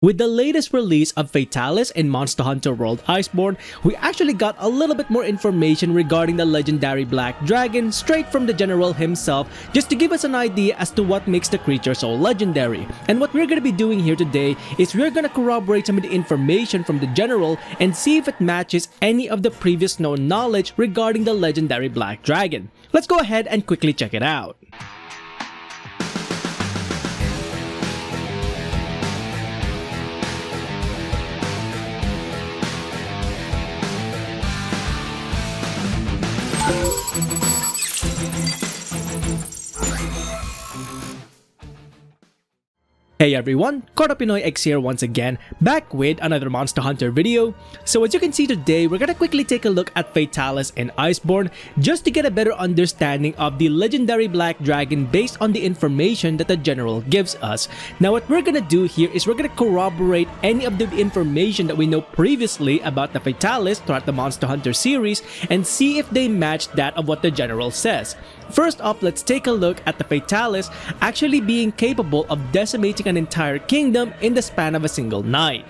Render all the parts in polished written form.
With the latest release of Fatalis in Monster Hunter World Iceborne, we actually got a little bit more information regarding the legendary Black Dragon straight from the general himself, just to give us an idea as to what makes the creature so legendary. And what we're going to be doing here today is we're going to corroborate some of the information from the general and see if it matches any of the previous known knowledge regarding the legendary Black Dragon. Let's go ahead and quickly check it out. Hey everyone, Pinoy X here once again, back with another Monster Hunter video. So as you can see today, we're gonna quickly take a look at Fatalis in Iceborne just to get a better understanding of the legendary Black Dragon based on the information that the general gives us. Now what we're gonna do here is we're gonna corroborate any of the information that we know previously about the Fatalis throughout the Monster Hunter series and see if they match that of what the general says. First up, let's take a look at the Fatalis actually being capable of decimating an entire kingdom in the span of a single night.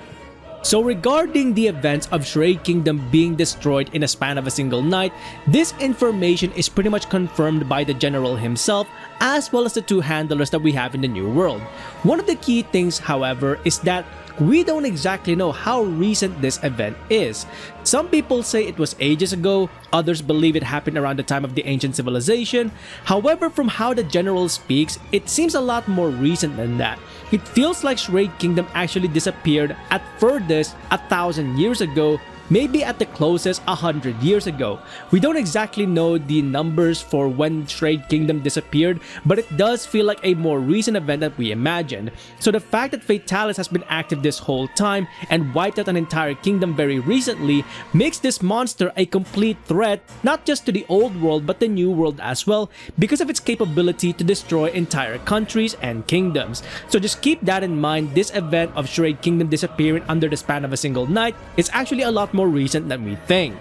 So regarding the events of SCHRADE Kingdom being destroyed in a span of a single night, this information is pretty much confirmed by the general himself as well as the two handlers that we have in the New World. One of the key things, however, is that we don't exactly know how recent this event is. Some people say it was ages ago, others believe it happened around the time of the ancient civilization. However, from how the general speaks, it seems a lot more recent than that. It feels like SCHRADE Kingdom actually disappeared at furthest 1,000 years ago, maybe at the closest 100 years ago. We don't exactly know the numbers for when SCHRADE Kingdom disappeared, but it does feel like a more recent event than we imagined. So the fact that Fatalis has been active this whole time and wiped out an entire kingdom very recently makes this monster a complete threat, not just to the old world but the new world as well, because of its capability to destroy entire countries and kingdoms. So just keep that in mind. This event of SCHRADE Kingdom disappearing under the span of a single night is actually a lot more recent than we think.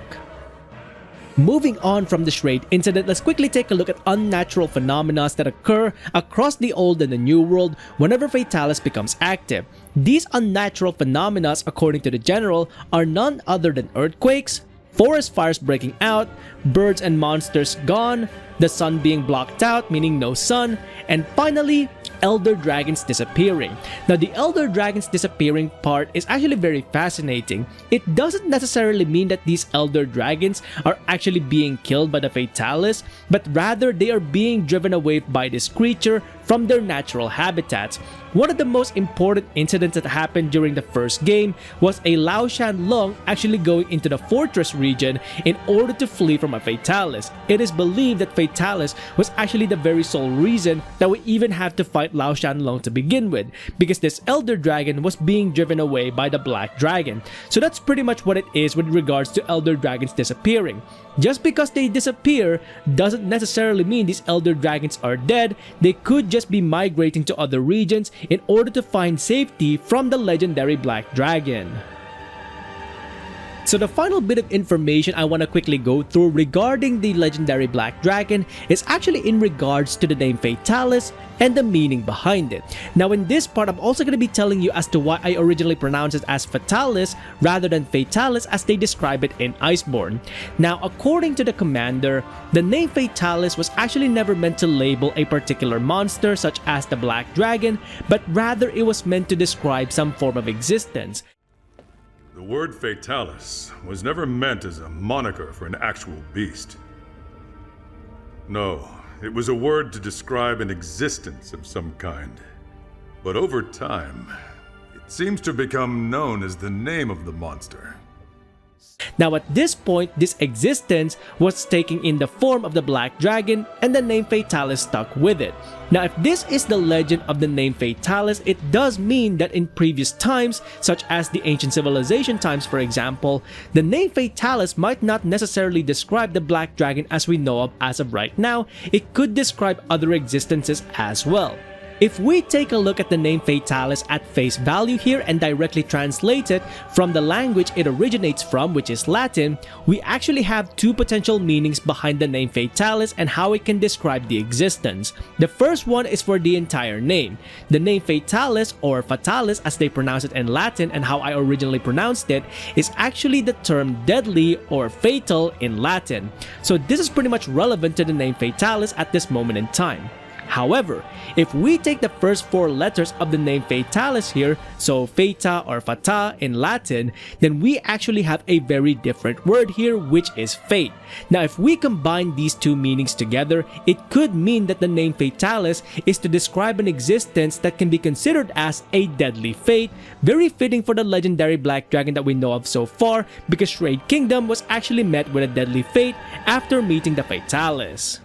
Moving on from the SCHRADE incident, let's quickly take a look at unnatural phenomena that occur across the old and the new world whenever Fatalis becomes active. These unnatural phenomena, according to the general, are none other than earthquakes, forest fires breaking out, birds and monsters gone, the sun being blocked out, meaning no sun, and finally, elder dragons disappearing. Now, the elder dragons disappearing part is actually very fascinating. It doesn't necessarily mean that these elder dragons are actually being killed by the Fatalis, but rather they are being driven away by this creature from their natural habitats. One of the most important incidents that happened during the first game was a Lao Shan Long actually going into the fortress region in order to flee from a Fatalis. It is believed that Fatalis was actually the very sole reason that we even have to fight Lao Shan Long to begin with, because this elder dragon was being driven away by the Black Dragon. So that's pretty much what it is with regards to elder dragons disappearing. Just because they disappear doesn't necessarily mean these elder dragons are dead. They could just be migrating to other regions in order to find safety from the legendary Black Dragon. So the final bit of information I want to quickly go through regarding the legendary Black Dragon is actually in regards to the name Fatalis and the meaning behind it. Now in this part, I'm also going to be telling you as to why I originally pronounced it as Fatalis rather than Fatalis as they describe it in Iceborne. Now according to the commander, the name Fatalis was actually never meant to label a particular monster such as the Black Dragon, but rather it was meant to describe some form of existence. The word Fatalis was never meant as a moniker for an actual beast. No, it was a word to describe an existence of some kind. But over time, it seems to become known as the name of the monster. Now at this point, this existence was taking in the form of the Black Dragon and the name Fatalis stuck with it. Now if this is the legend of the name Fatalis, it does mean that in previous times, such as the ancient civilization times for example, the name Fatalis might not necessarily describe the Black Dragon as we know of as of right now. It could describe other existences as well. If we take a look at the name Fatalis at face value here and directly translate it from the language it originates from, which is Latin, we actually have two potential meanings behind the name Fatalis and how it can describe the existence. The first one is for the entire name. The name Fatalis, or Fatalis as they pronounce it in Latin and how I originally pronounced it, is actually the term deadly or fatal in Latin. So this is pretty much relevant to the name Fatalis at this moment in time. However, if we take the first four letters of the name Fatalis here, so Fata or Fata in Latin, then we actually have a very different word here, which is fate. Now, if we combine these two meanings together, it could mean that the name Fatalis is to describe an existence that can be considered as a deadly fate, very fitting for the legendary black dragon that we know of so far, because SCHRADE Kingdom was actually met with a deadly fate after meeting the Fatalis.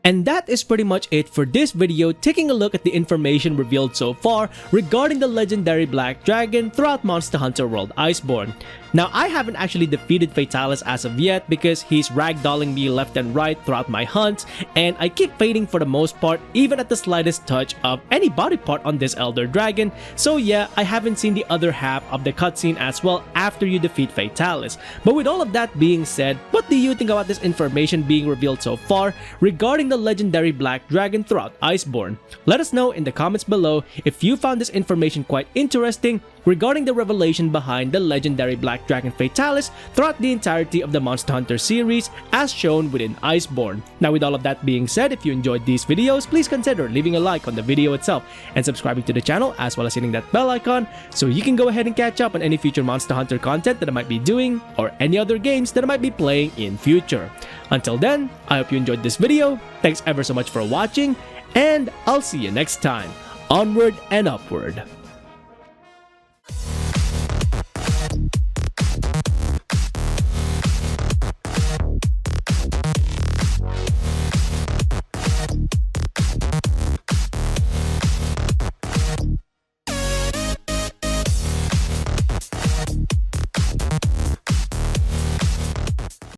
And that is pretty much it for this video, taking a look at the information revealed so far regarding the legendary black dragon throughout Monster Hunter World Iceborne. Now, I haven't actually defeated Fatalis as of yet because he's ragdolling me left and right throughout my hunts, and I keep fading for the most part even at the slightest touch of any body part on this elder dragon. So yeah, I haven't seen the other half of the cutscene as well after you defeat Fatalis. But with all of that being said, what do you think about this information being revealed so far regarding the legendary black dragon throughout Iceborne? Let us know in the comments below if you found this information quite interesting regarding the revelation behind the legendary black dragon Fatalis throughout the entirety of the Monster Hunter series as shown within Iceborne. Now, with all of that being said, if you enjoyed these videos, please consider leaving a like on the video itself and subscribing to the channel, as well as hitting that bell icon so you can go ahead and catch up on any future Monster Hunter content that I might be doing or any other games that I might be playing in future. Until then, I hope you enjoyed this video, thanks ever so much for watching, and I'll see you next time. Onward and upward.